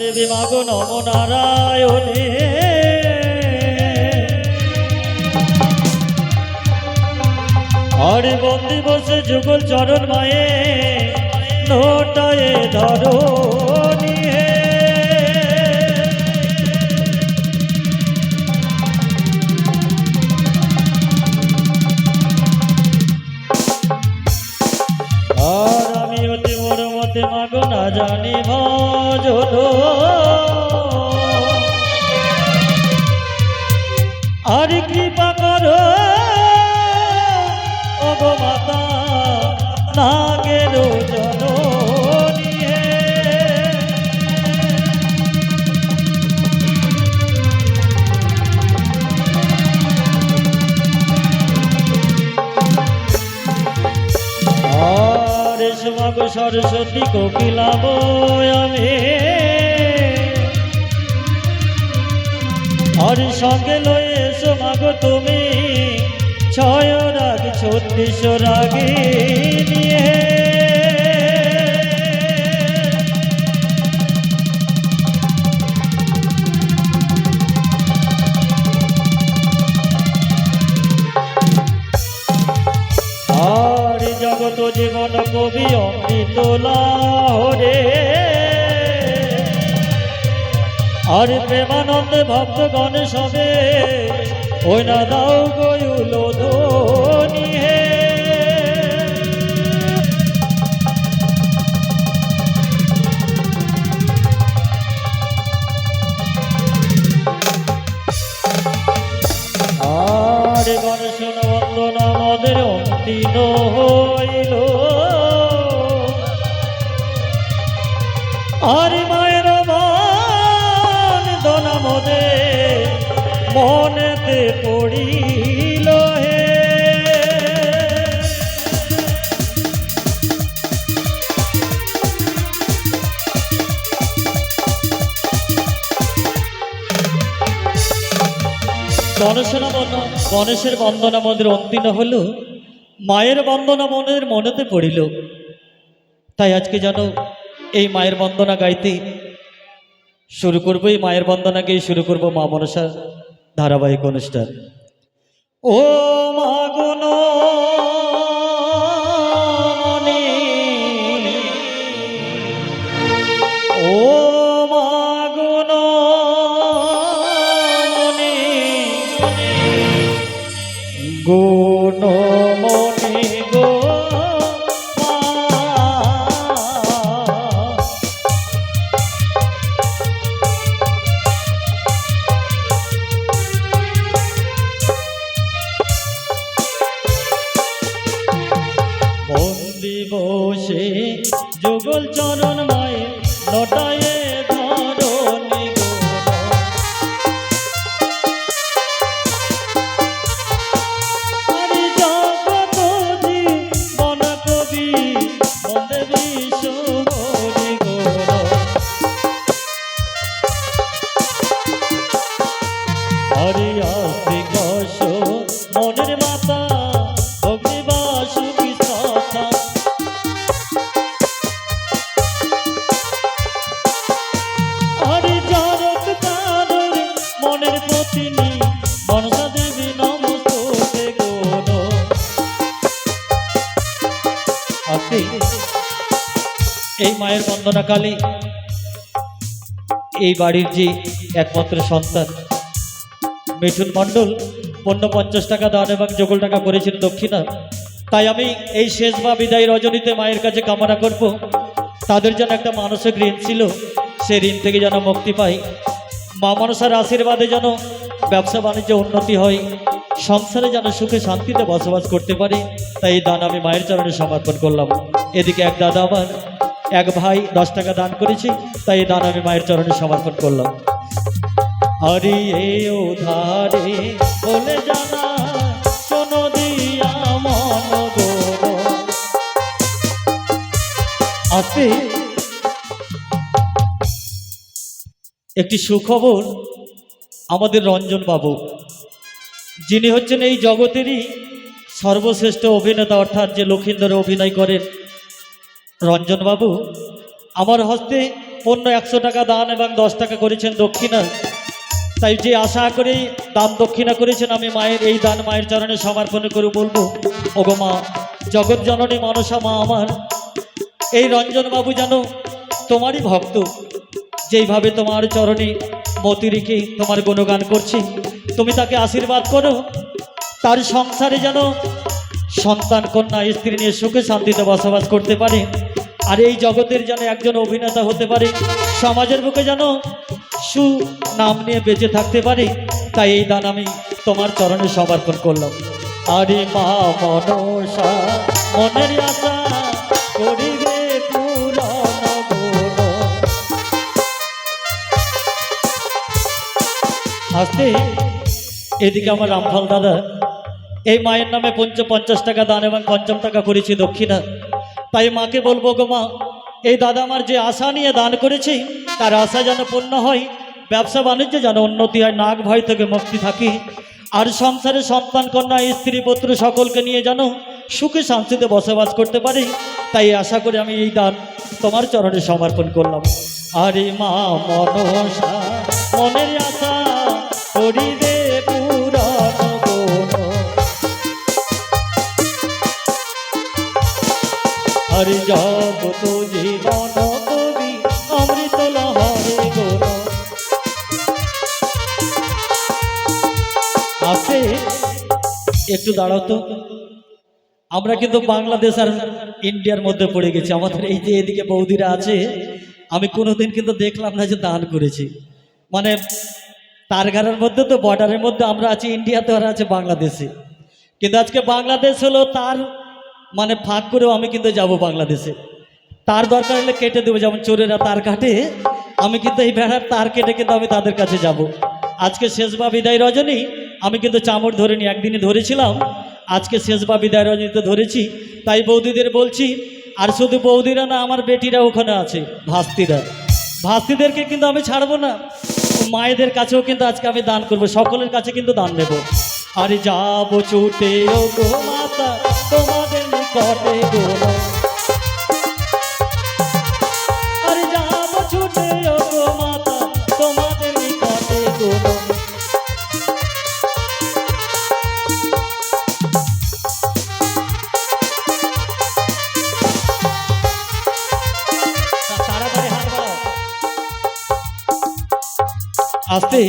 দেবী মাগো নম নারায়ণে হরি বন্দি বসে যুগল চরণ মায়ে লোটায়ে ধরো নিয়ে আর আমি অতি মোর মতে মাগো না জানি ভজন আর কৃপা করো ওগো মাতা নাগের জননী হে আর এসো মাগো সরস্বতী কোকিলাব আমি আর সঙ্গে লয়ে এসো মাগো তুমি ছয় রাগ 36 রাগে নিয়ে আর জগত জীবন কবি অমৃত লাহরে আর প্রেমানন্দে ভক্তগণ সবে ওই না দাও গয়ুল ধ্বনি হে আর গণেশন বন্দনা মদের অন্তিম হইল আর মায়ের বন্দনা মদে মনেতে পড়িল হে গণেশের বন্দনা মনের অন্তিম হল মায়ের বন্দনা মনের মনেতে পড়িল। তাই আজকে জানো এই মায়ের বন্দনা গাইতে শুরু করবো, এই মায়ের বন্দনা গিয়ে শুরু করবো মা মনসা ধারাবাহিক অনুষ্ঠান। ও মাগুন ও মাগুন গুণ মনি গো বসে যুগল চরণ মায়ে লটায়ে ধরণী হরি জগত জীবন কবি বন্দে বিশ্ব হরি হরি আস্তিক মনের মাতা অগ্নিবাসু মনের পত্নী মনসা দেবী নমস্তে গোন আজকে এই মায়ের বন্দনাকালে এই বাড়ির যে একমাত্র সন্তান মিঠুন মণ্ডল 50 টাকা দান এবং যোগল টাকা করেছিল দক্ষিণা। তাই আমি এই শেষ বা বিদায় রজনীতে মায়ের কাছে কামনা করব তাদের যেন একটা মানসিক ঋণ ছিল, সে ঋণ থেকে যেন মুক্তি পাই। মা মনসার আশীর্বাদে যেন ব্যবসা বাণিজ্য উন্নতি হয়, সংসারে যেন সুখে শান্তিতে বসবাস করতে পারে। তাই এই দান আমি মায়ের চরণে সমর্পণ করলাম। এদিকে এক দাদা আমার এক ভাই 10 টাকা দান করেছি, তাই এই দান আমি মায়ের চরণে সমর্পণ করলাম। হরি এ উধারে বলে জানা শোনো দিয়া মন গোর আজকে একটি সুখবর আমাদের রঞ্জন বাবু, যিনি হচ্ছেন এই জগতেরই সর্বশ্রেষ্ঠ অভিনেতা, অর্থাৎ যে লক্ষিন্দরে অভিনয় করেন রঞ্জন বাবু, আমার হস্তে পণ্য 100 টাকা দান এবং 10 টাকা করেছেন দক্ষিণা। তাই যে আশা করে দান দক্ষিণা করেছেন, আমি মায়ের এই দান মায়ের চরণে সমর্পণ করে বলবো, ওগো মা, জগৎ জননী মনসা মা আমার, এই রঞ্জন বাবু যেন তোমারই ভক্ত, যেইভাবে তোমার চরণে মতি রেখে তোমার গুণগান করছি, তুমি তাকে আশীর্বাদ করো, তার সংসারে যেন সন্তান কন্যা স্ত্রী নিয়ে সুখে শান্তিতে বসবাস করতে পারে, আর এই জগতের যেন একজন অভিনেতা হতে পারে, সমাজের বুকে যেন সুনাম নিয়ে বেঁচে থাকতে পারে। তাই এই দান আমি তোমার চরণে সমর্পণ করলাম। আরে মা মনসা মনের আশা করিবে পূরণ গো। আস্তে এদিকে আমার রামফল দাদা এই মায়ের নামে 50 টাকা দান এবং 50 টাকা করেছি দক্ষিণা। তাই মাকে বলবো, গো মা, এই দাদা আমার যে আশা নিয়ে দান করেছি তার আশা যেন পূর্ণ হয়, ব্যবসা বাণিজ্য যেন উন্নতি হয়, নাগ ভয় থেকে মুক্তি থাকে, আর সংসারে সন্তান কন্যা স্ত্রী পুত্র সকলকে নিয়ে যেন সুখে শান্তিতে বসবাস করতে পারি। তাই আশা করে আমি এই দান তোমার চরণে সমর্পণ করলাম। আরে মা মনসা মনের আশা করিবে পূরণ গো। আরে জগত জীবন কবি অমৃত লহরে গুণ। আছে একটু দাঁড়াও তো, আমরা কিন্তু বাংলাদেশ আর ইন্ডিয়ার মধ্যে পড়ে গেছি। আমাদের এই যে এদিকে বৌদিরা আছে, আমি কোনোদিন কিন্তু দেখলাম না যে দান করেছি, মানে তারঘারের মধ্যে তো বর্ডারের মধ্যে আমরা আছি, ইন্ডিয়াতে ওরা আছে বাংলাদেশে, কিন্তু আজকে বাংলাদেশ হলো তার মানে ফাঁক করেও আমি কিন্তু যাব বাংলাদেশে। তার দরকার হলে কেটে দেবো, যেমন চোরেরা তার কাটে, আমি কিন্তু এই ভেড়ার তার কেটে কিন্তু আমি তাদের কাছে যাব। আজকে শেষ বা বিদায় রজনী, আমি কিন্তু চামড় ধরিনি, একদিনই ধরেছিলাম, আজকে শেষ বা বিদায় রজনীতে ধরেছি। তাই বৌদিদের বলছি, আর শুধু বৌদিরা না, আমার বেটিরা ওখানে আছে, ভাস্তিরা, ভাস্তিদেরকে কিন্তু আমি ছাড়বো না, মায়েদের কাছেও কিন্তু আজকে আমি দান করব, সকলের কাছে কিন্তু দান নেব। আর যাবো ছুটে ও গো মাতা তোমাদের নিকটে গো, আর যাবো ছুটে ও গো মাতা তোমাদের নিকটে গো। আস্তে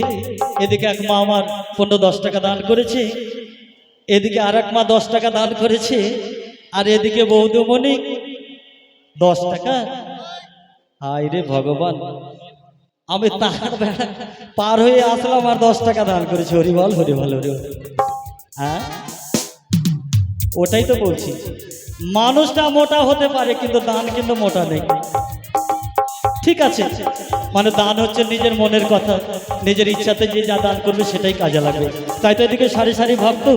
এদিকে এক মা আমার 15-10 টাকা দান করেছে, এদিকে আর এক মা 10 টাকা দান করেছে, আর এদিকে বৌদ্ধমণি 10 টাকা। হায় রে ভগবান, আমি তার পার হয়ে আসলাম আর 10 টাকা দান করেছে। হরিবল হরিবল হরিবল। হ্যাঁ, ওটাই তো বলছি, মানুষটা মোটা হতে পারে কিন্তু দান কিন্তু মোটা নেই। ঠিক আছে, মানে দান হচ্ছে নিজের মনের কথা, নিজের ইচ্ছাতে যে যা দান করবে সেটাই কাজে লাগবে। তাই তো এদিকে সারি সারি ভক্ত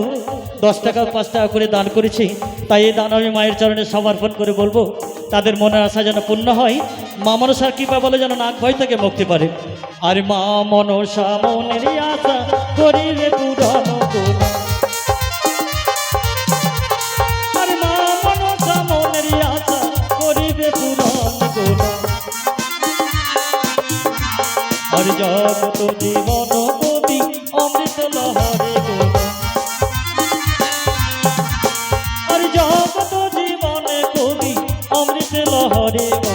10 টাকা 5 টাকা করে দান করেছি। তাই এই দান আমি মায়ের চরণে সমর্পণ করে বলবো, তাদের মনের আশা যেন পূর্ণ হয়, মা মনসার কৃপা বলে যেন নাক ভয় থেকে মুক্তি পারে। আর মা মনসা মনের আশা করিলে পূরণ গো। আর মা মনসা মনের আশা করিবে পূরণ গো। আর জগত জীবন কবি অমৃত লহরে গো। আর জগত জীবনে কবি অমৃত লহরে গো।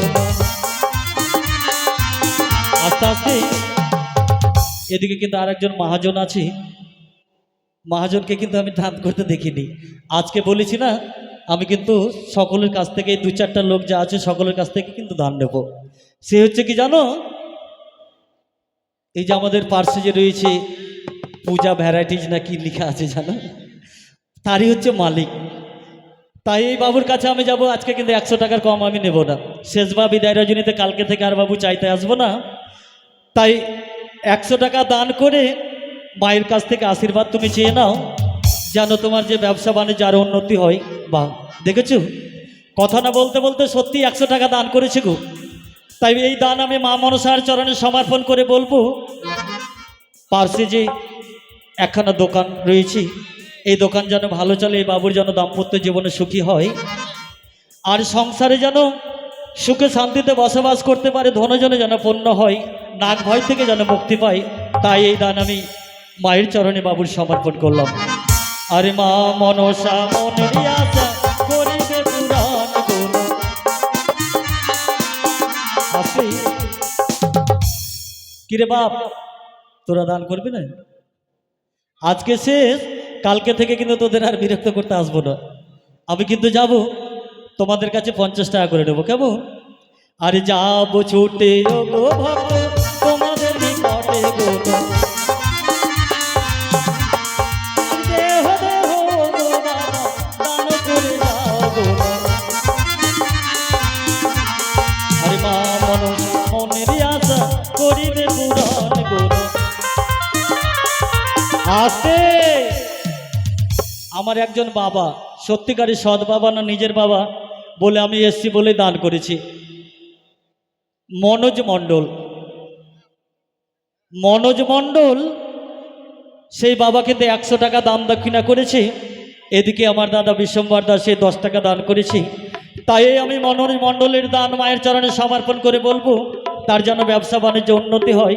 আস্তে আস্তে এদিকে কিন্তু আরেকজন মহাজন আছে, মহাজনকে কিন্তু আমি দান করতে দেখিনি। আজকে বলেছি না, আমি কিন্তু সকলের কাছ থেকে 2-4টা লোক যা আছে সকলের কাছ থেকে কিন্তু দান নেব। সে হচ্ছে কি জানো, এই যে আমাদের পার্শ্বে যে রয়েছে পূজা ভ্যারাইটিজ না কি লেখা আছে জানো, তারই হচ্ছে মালিক। তাই এই বাবুর কাছে আমি যাব, আজকে কিন্তু 100 টাকার কম আমি নেব না। শেষ বা বিদায় রজনীতে কালকে থেকে আর বাবু চাইতে আসবো না। তাই 100 টাকা দান করে মায়ের কাছ থেকে আশীর্বাদ তুমি চেয়ে নাও, যেন তোমার যে ব্যবসা বাণিজ্য আরও উন্নতি হয়। বা দেখেছো, কথা না বলতে বলতে সত্যি 100 টাকা দান করেছে গো। তাই এই দান আমি মা মনসার চরণে সমর্পণ করে বলবো, পার্শ্বে যে একখানা দোকান রয়েছে, এই দোকান যেন ভালো চলে, এই বাবুর যেন দাম্পত্য জীবনে সুখী হয়, আর সংসারে যেন সুখে শান্তিতে বসবাস করতে পারে, ধনজনে যেন পূর্ণ হয়, নাগ ভয় থেকে যেন মুক্তি পায়, তাই এই দান আমি মায়ের চরণে বাবুর সমর্পণ করলাম। আরে মা মনসা মনের আশা করিবে পুরাণ গুণ। আসি কিরে বাপ, তোরা দান করবি না? আজকে শেষ, কালকে থেকে কিন্তু তোদের আর বিরক্ত করতে আসবো না। আমি কিন্তু যাব, তোমাদের কাছে 50 টাকা করে নেবো, কেমন? আরে যাবো ছুটে ও গো ভক্ত তোমাদের নিকটে গো, দেহ দেহ গো বাবা দান করে যাও গো। আরে মা মনসা মনের আশা করিবে পুরাণ গো। আসতে আমার একজন বাবা, সত্যিকারী সৎ বাবা না নিজের বাবা বলে আমি এসছি বলে দান করেছি, মনোজ মণ্ডল। মনোজ মণ্ডল সেই বাবা কিন্তু 100 টাকা দান দক্ষিণা করেছে, এদিকে আমার দাদা বিশ্বম্বর দাস সে 10 টাকা দান করেছি। তাই আমি মনোজ মণ্ডলের দান মায়ের চরণে সমর্পণ করে বলবো, তার যেন ব্যবসা বাণিজ্য উন্নতি হয়,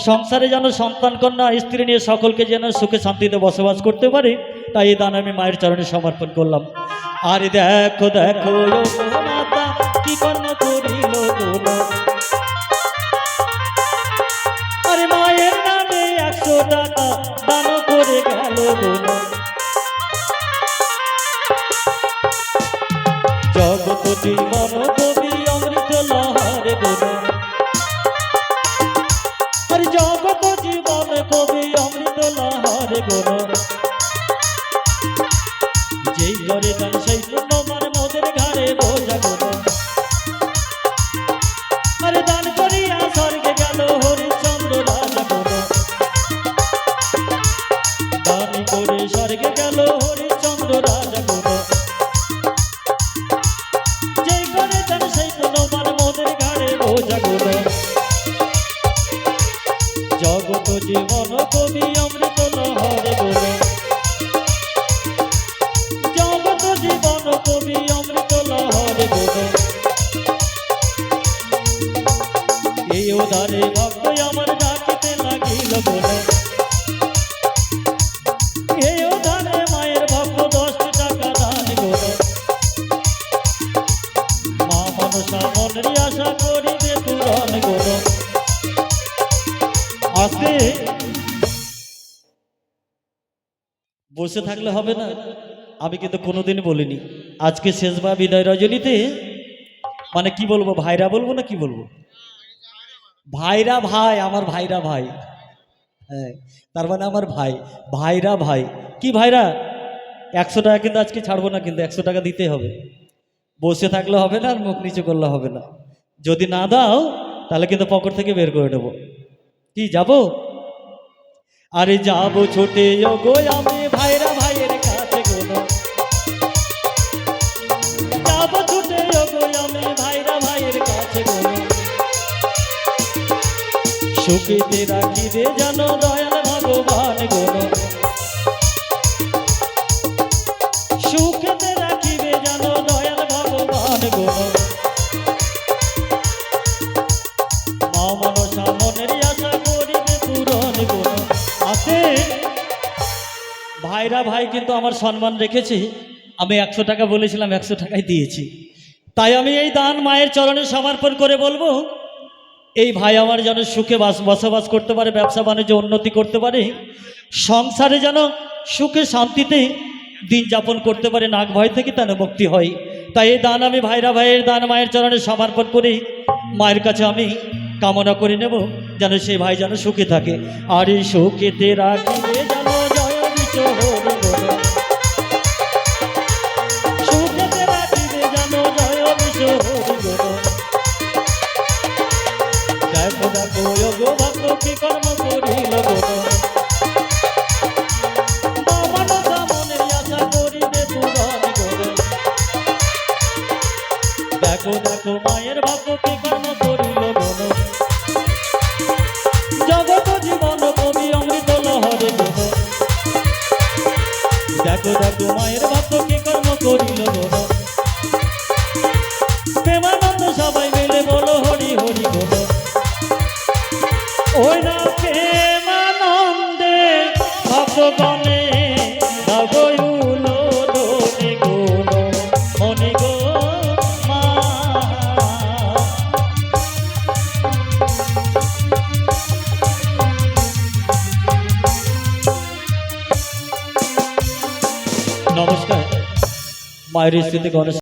সংসারে যেন সন্তান কন্যা স্ত্রী নিয়ে সকলকে যেন সুখে শান্তিতে বসবাস করতে পারে, তাই এই দান আমি মায়ের চরণে সমর্পণ করলাম। আর দেখো দেখো মাতা কি কন্যা করিল গো, আরে মায়ের নামে 100 টাকা দান করে গেল গো। জগৎ জীবন কবি অমৃত লহরে গো, আরে জগৎ জীবন কবি অমৃত লহরে গো। যেই ঘরে দান সেই পূর্ণমান মোদের ঘরে বোঝা গো। আরে দান করিয়া স্বর্গে গেল হরিচন্দ্র রাজা গো, দান করে স্বর্গে গেল হরিচন্দ্র রাজা গো। যেই ঘরে দান সেই পূর্ণমান মোদের ঘরে বোঝা গো। জগৎ জীবন কবি অমৃত লহরে গো, জগৎ জীবন কবি অমৃত লহরে গো। এই উদারে ভক্ত আমার ডাকিতে লাগিল গো, এই উদারে মায়ের ভক্ত 10 টাকা দান গো। মা মনসা মনের আশা করিবে পূরণ গো। আজকে বসে থাকলে হবে না, আমি কিন্তু কোনোদিন বলিনি। আজকে শেষবার বিদায় রজনীতে মানে কি বলবো, ভাইরা বলবো না কি বলবো, ভাইরা ভাই, আমার ভাইরা ভাই, হ্যাঁ তার মানে আমার ভাই, ভাইরা ভাই। কি ভাইরা, 100 টাকা কিন্তু আজকে ছাড়বো না, কিন্তু 100 টাকা দিতে হবে। বসে থাকলে হবে না, আর মুখ নিচু করলে হবে না। যদি না দাও তাহলে কিন্তু পকেট থেকে বের করে দেবো। কি যাবো? আরে যাবো ছোটে গো আমি ভাইরা ভাইয়ের কাছে গো, যাবো ছুটে গো আমি ভাইরা ভাইয়ের কাছে গো। সুখেতে রাখিবে জানো দয়াল ভগবান গো, সুখেতে রাখিবে জানো দয়াল ভগবান গো। মা মনসা মনের আশা করিবে পূরণ গো। আছে ভাইরা ভাই কিন্তু আমার সম্মান রেখেছে, আমি 100 টাকা বলেছিলাম 100 টাকাই দিয়েছি। তাই আমি এই দান মায়ের চরণে সমর্পণ করে বলবো, এই ভাই আমার যেন সুখে বসবাস করতে পারে, ব্যবসা বাণিজ্য উন্নতি করতে পারে, সংসারে যেন সুখে শান্তিতে দিন যাপন করতে পারে, নাগ ভয় থেকে যেন মুক্তি হয়। তাই এই দান আমি ভাইরা ভাইয়ের দান মায়ের চরণে সমর্পণ করে মায়ের কাছে আমি কামনা করে নেব, যেন সেই ভাই যেন সুখে থাকে। আর এই সুখেতে রাখিবে যেন জয় বিচোর গো, সুখেতে রাখিবে যেন জয় বিচোর গো। দেখো দেখো গো ভক্ত কি কর্ম করিল গো, মা মনসা মনের আশা করিবে পূরণ গো। দেখো দেখো মায়ের ভক্ত কি কর্ম করিল গো, জগৎ জীবন কবি অমৃত লহরে গো। দেখো দেখো মায়ের ভক্ত কি কর্ম করিল গো, প্রেমানন্দ সবাই ওই না প্রেমানন্দে ভক্তগণে নগয়ুলো দোনে গুলো মনি গো মা। নমস্কার, মায়ের স্মৃতি গণেশ।